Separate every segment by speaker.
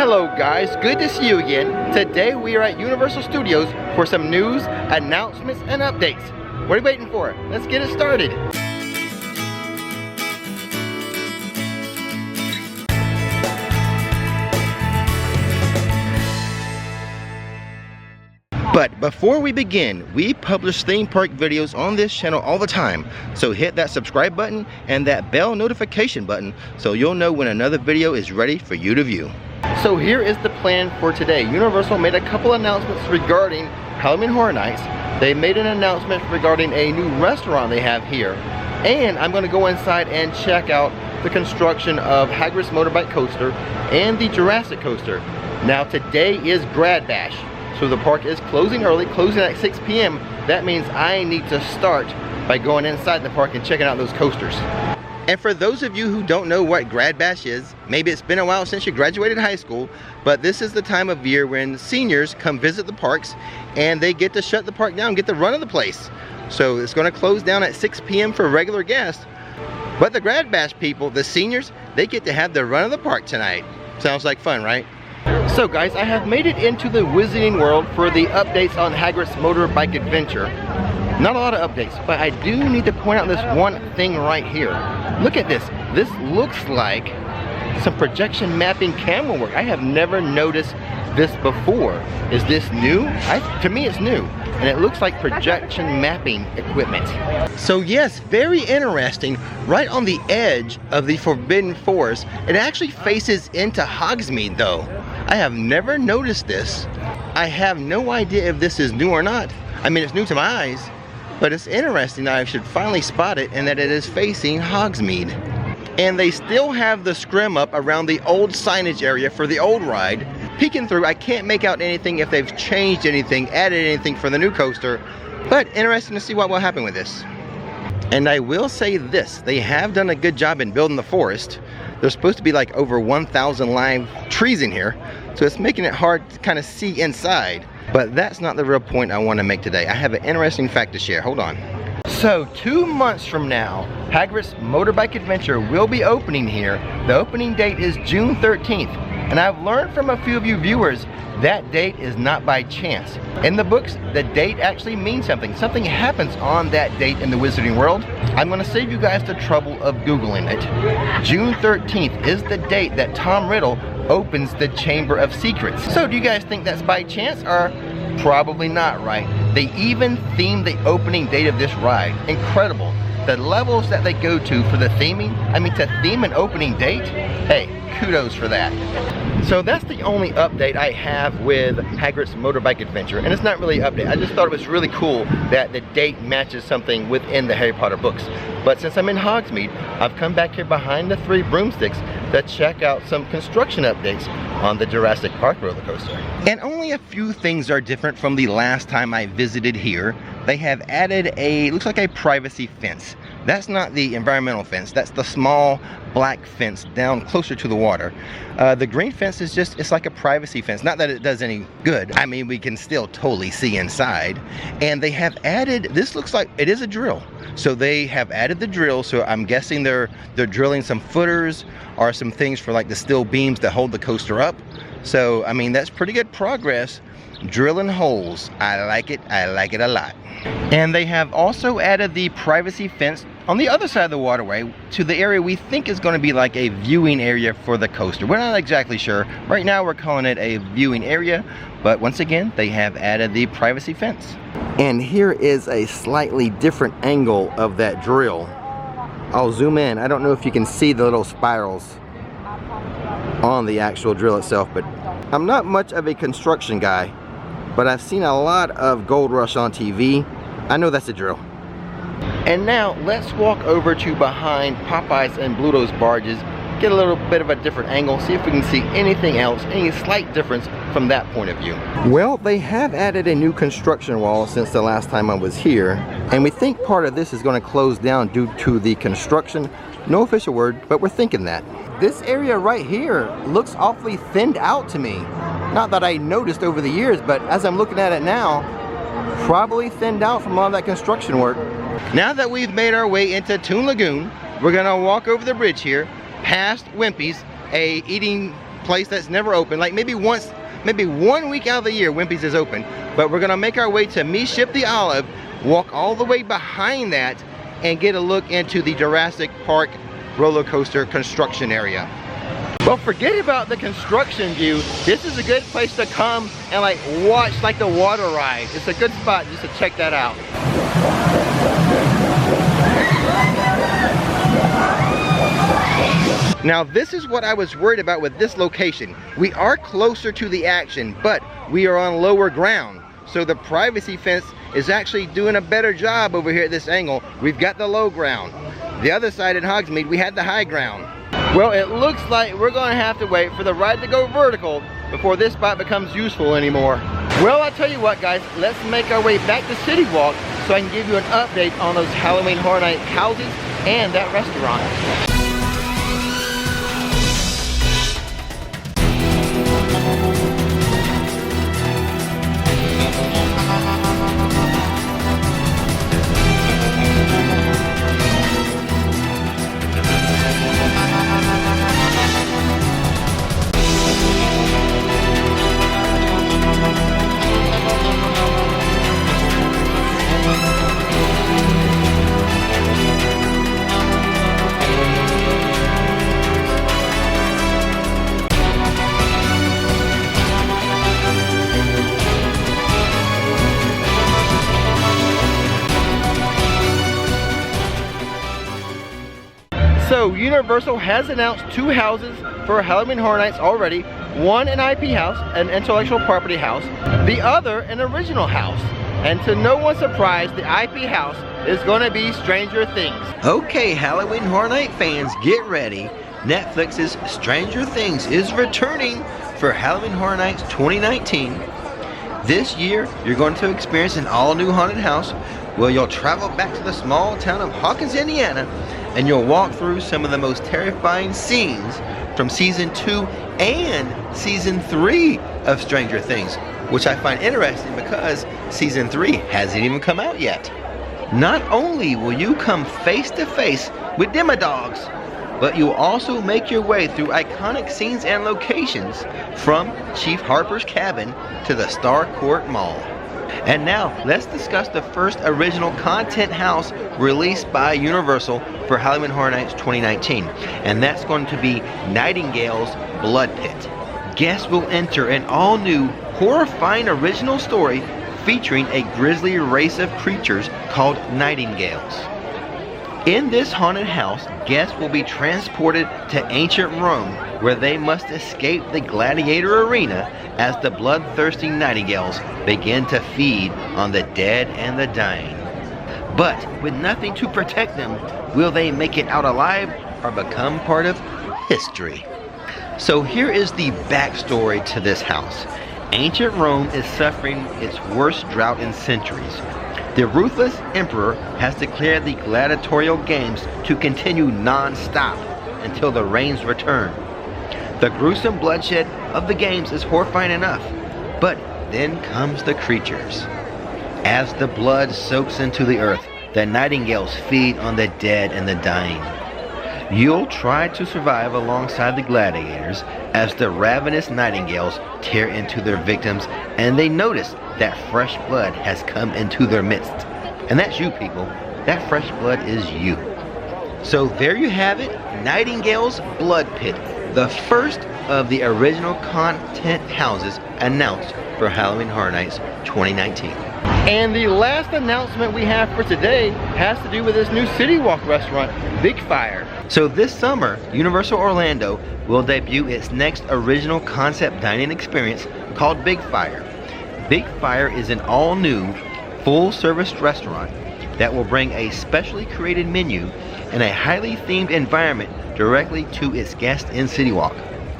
Speaker 1: Hello guys, good to see you again. Today we are at Universal Studios for some news, announcements, and updates. What are you waiting for? Let's get it started. But before we begin, we publish theme park videos on this channel all the time. So hit that subscribe button and that bell notification button so you'll know when another video is ready for you to view. So here is the plan for today. Universal made a couple announcements regarding Halloween Horror Nights. They made an announcement regarding a new restaurant they have here. And I'm going to go inside and check out the construction of Hagrid's Motorbike Coaster and the Jurassic Coaster. Now today is Grad Bash. So the park is closing early, closing at 6 p.m. That means I need to start by going inside the park and checking out those coasters. And for those of you who don't know what Grad Bash is, maybe it's been a while since you graduated high school, but this is the time of year when seniors come visit the parks and they get to shut the park down, get the run of the place. So it's going to close down at 6 p.m. for regular guests. But the Grad Bash people, the seniors, they get to have the run of the park tonight. Sounds like fun, right? So guys, I have made it into the Wizarding World for the updates on Hagrid's Motorbike Adventure. Not a lot of updates, but I do need to point out this one thing right here. Look at this. This looks like some projection mapping camera work. I have never noticed this before. Is this new? To me it's new. And it looks like projection mapping equipment. So yes, very interesting. Right on the edge of the Forbidden Forest, it actually faces into Hogsmeade though. I have never noticed this. I have no idea if this is new or not. I mean, it's new to my eyes, but it's interesting that I should finally spot it and that it is facing Hogsmeade. And they still have the scrim up around the old signage area for the old ride. Peeking through, I can't make out anything if they've changed anything, added anything for the new coaster, but interesting to see what will happen with this. And I will say this, they have done a good job in building the forest. There's supposed to be like over 1,000 live trees in here, so it's making it hard to kind of see inside. But that's not the real point I want to make today. I have an interesting fact to share. Hold on. So 2 months from now, Hagrid's Motorbike Adventure will be opening here. The opening date is June 13th. And I've learned from a few of you viewers that date is not by chance. In the books, the date actually means something. Something happens on that date in the Wizarding World. I'm going to save you guys the trouble of Googling it. June 13th is the date that Tom Riddle opens the Chamber of Secrets. So do you guys think that's by chance or probably not, right? They even themed the opening date of this ride. Incredible. The levels that they go to for the theming, I mean to theme an opening date, hey, kudos for that. So that's the only update I have with Hagrid's Motorbike Adventure, and it's not really an update. I just thought it was really cool that the date matches something within the Harry Potter books. But since I'm in Hogsmeade, I've come back here behind the 3 broomsticks to check out some construction updates on the Jurassic Park Roller Coaster. And only a few things are different from the last time I visited here. They have added looks like a privacy fence. That's not the environmental fence, that's the small black fence down closer to the water. The green fence is just, it's like a privacy fence. Not that it does any good. I mean, we can still totally see inside. And they have added, this looks like it is a drill. So they have added the drill, so I'm guessing they're drilling some footers or some things for like the steel beams that hold the coaster up. So, I mean, that's pretty good progress. Drilling holes. I like it a lot. And they have also added the privacy fence on the other side of the waterway to the area we think is going to be like a viewing area for the coaster. We're not exactly sure. Right now we're calling it a viewing area, but once again they have added the privacy fence. And here is a slightly different angle of that drill. I'll zoom in. I don't know if you can see the little spirals on the actual drill itself, but I'm not much of a construction guy, but I've seen a lot of Gold Rush on TV. I know that's a drill. And now let's walk over to behind Popeyes and Bluto's barges, get a little bit of a different angle, see if we can see anything else, any slight difference from that point of view. Well, they have added a new construction wall since the last time I was here, and we think part of this is going to close down due to the construction. No official word, but we're thinking that. This area right here looks awfully thinned out to me. Not that I noticed over the years, but as I'm looking at it now, probably thinned out from all that construction work. Now that we've made our way into Toon Lagoon, we're gonna walk over the bridge here, past Wimpy's, a eating place that's never open. Like maybe 1 week out of the year, Wimpy's is open. But we're gonna make our way to Me Ship the Olive, walk all the way behind that, and get a look into the Jurassic Park roller coaster construction area. Well, forget about the construction view. This is a good place to come and like watch like the water ride. It's a good spot just to check that out. Now this is what I was worried about with this location. We are closer to the action, but we are on lower ground. So the privacy fence is actually doing a better job over here at this angle. We've got the low ground. The other side in Hogsmeade, we had the high ground. Well, it looks like we're gonna have to wait for the ride to go vertical before this spot becomes useful anymore. Well, I'll tell you what guys, let's make our way back to CityWalk so I can give you an update on those Halloween Horror Night houses and that restaurant. So Universal has announced 2 houses for Halloween Horror Nights already. One an IP house, an intellectual property house. The other an original house. And to no one's surprise, the IP house is gonna be Stranger Things. Okay, Halloween Horror Night fans, get ready. Netflix's Stranger Things is returning for Halloween Horror Nights 2019. This year, you're going to experience an all-new haunted house where you'll travel back to the small town of Hawkins, Indiana, and you'll walk through some of the most terrifying scenes from season 2 and season 3 of Stranger Things, which I find interesting because season 3 hasn't even come out yet. Not only will you come face to face with Demodogs, but you'll also make your way through iconic scenes and locations from Chief Harper's cabin to the Starcourt Mall. And now, let's discuss the first original content house released by Universal for Halloween Horror Nights 2019. And that's going to be Nightingale's Blood Pit. Guests will enter an all-new, horrifying original story featuring a grisly race of creatures called Nightingales. In this haunted house, guests will be transported to ancient Rome, where they must escape the gladiator arena as the bloodthirsty nightingales begin to feed on the dead and the dying. But with nothing to protect them, will they make it out alive or become part of history? So here is the backstory to this house. Ancient Rome is suffering its worst drought in centuries. The ruthless emperor has declared the gladiatorial games to continue non-stop until the rains return. The gruesome bloodshed of the games is horrifying enough, but then comes the creatures. As the blood soaks into the earth, the nightingales feed on the dead and the dying. You'll try to survive alongside the gladiators as the ravenous nightingales tear into their victims, and they notice that fresh blood has come into their midst. And that's you, people. That fresh blood is you. So there you have it, Nightingale's Blood Pit, the first of the original content houses announced for Halloween Horror Nights 2019. And the last announcement we have for today has to do with this new CityWalk restaurant, Big Fire. So this summer, Universal Orlando will debut its next original concept dining experience called Big Fire. Big Fire is an all-new, full-service restaurant that will bring a specially created menu and a highly themed environment directly to its guests in CityWalk.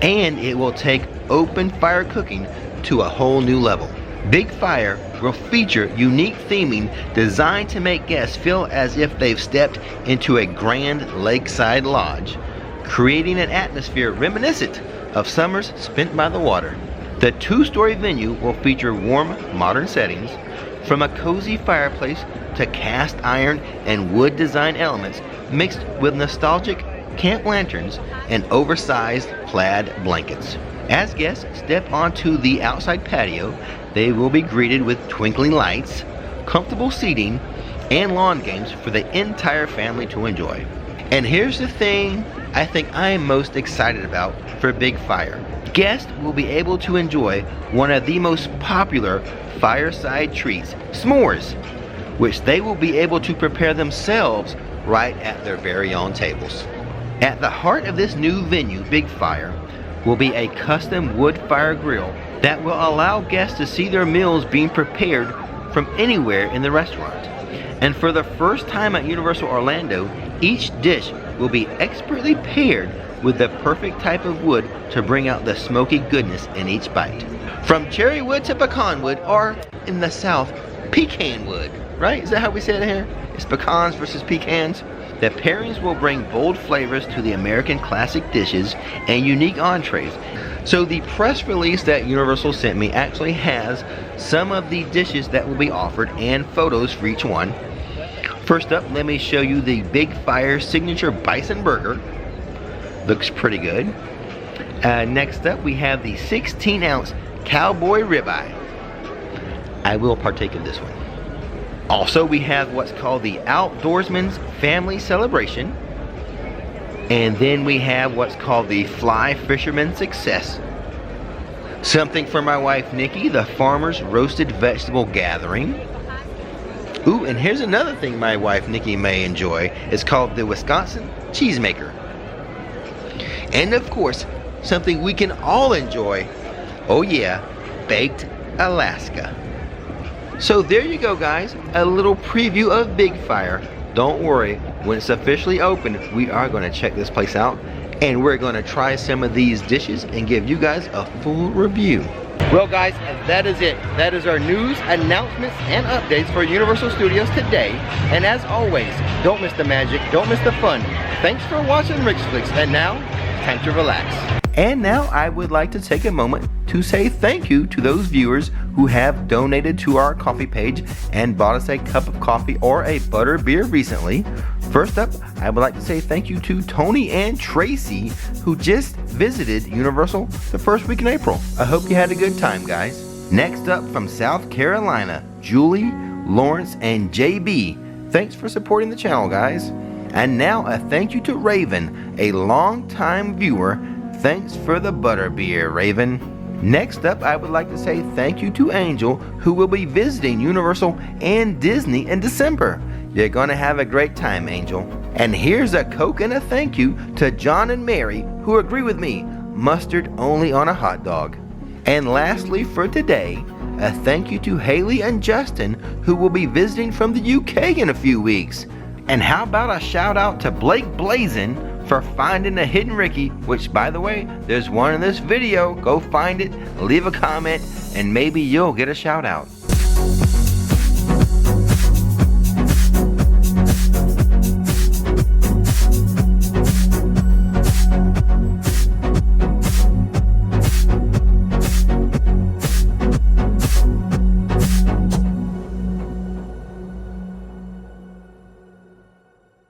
Speaker 1: And it will take open fire cooking to a whole new level. Big Fire will feature unique theming designed to make guests feel as if they've stepped into a grand lakeside lodge, creating an atmosphere reminiscent of summers spent by the water. The 2-story venue will feature warm, modern settings, from a cozy fireplace to cast iron and wood design elements mixed with nostalgic camp lanterns, and oversized plaid blankets. As guests step onto the outside patio, they will be greeted with twinkling lights, comfortable seating, and lawn games for the entire family to enjoy. And here's the thing I think I am most excited about for Big Fire. Guests will be able to enjoy one of the most popular fireside treats, s'mores, which they will be able to prepare themselves right at their very own tables. At the heart of this new venue, Big Fire, will be a custom wood fire grill that will allow guests to see their meals being prepared from anywhere in the restaurant. And for the first time at Universal Orlando, each dish will be expertly paired with the perfect type of wood to bring out the smoky goodness in each bite. From cherry wood to pecan wood, or in the South, pecan wood, right? Is that how we say it here? It's pecans versus pecans. The pairings will bring bold flavors to the American classic dishes and unique entrees. So the press release that Universal sent me actually has some of the dishes that will be offered and photos for each one. First up, let me show you the Big Fire Signature Bison Burger. Looks pretty good. Next up, we have the 16-ounce Cowboy Ribeye. I will partake of this one. Also, we have what's called the Outdoorsman's Family Celebration. And then we have what's called the Fly Fisherman Success. Something for my wife Nikki, the Farmer's Roasted Vegetable Gathering. Ooh, and here's another thing my wife Nikki may enjoy. It's called the Wisconsin Cheesemaker. And of course, something we can all enjoy. Oh yeah, Baked Alaska. So there you go, guys, a little preview of Big Fire. Don't worry, when it's officially open, we are going to check this place out and we're going to try some of these dishes and give you guys a full review. Well guys, that is it. That is our news, announcements, and updates for Universal Studios today. And as always, don't miss the magic, don't miss the fun. Thanks for watching Rick's Flicks, and now, time to relax. And now I would like to take a moment to say thank you to those viewers who have donated to our coffee page and bought us a cup of coffee or a butter beer recently. First up, I would like to say thank you to Tony and Tracy, who just visited Universal the first week in April. I hope you had a good time, guys. Next up, from South Carolina, Julie, Lawrence, and JB. Thanks for supporting the channel, guys. And now a thank you to Raven, a long-time viewer. Thanks for the butter beer, Raven. Next up, I would like to say thank you to Angel, who will be visiting Universal and Disney in December. You're gonna have a great time, Angel. And here's a Coke and a thank you to John and Mary, who agree with me, mustard only on a hot dog. And lastly for today, a thank you to Haley and Justin, who will be visiting from the UK in a few weeks. And how about a shout out to Blake Blazin for finding a hidden Ricky, which by the way, there's one in this video. Go find it, leave a comment, and maybe you'll get a shout out.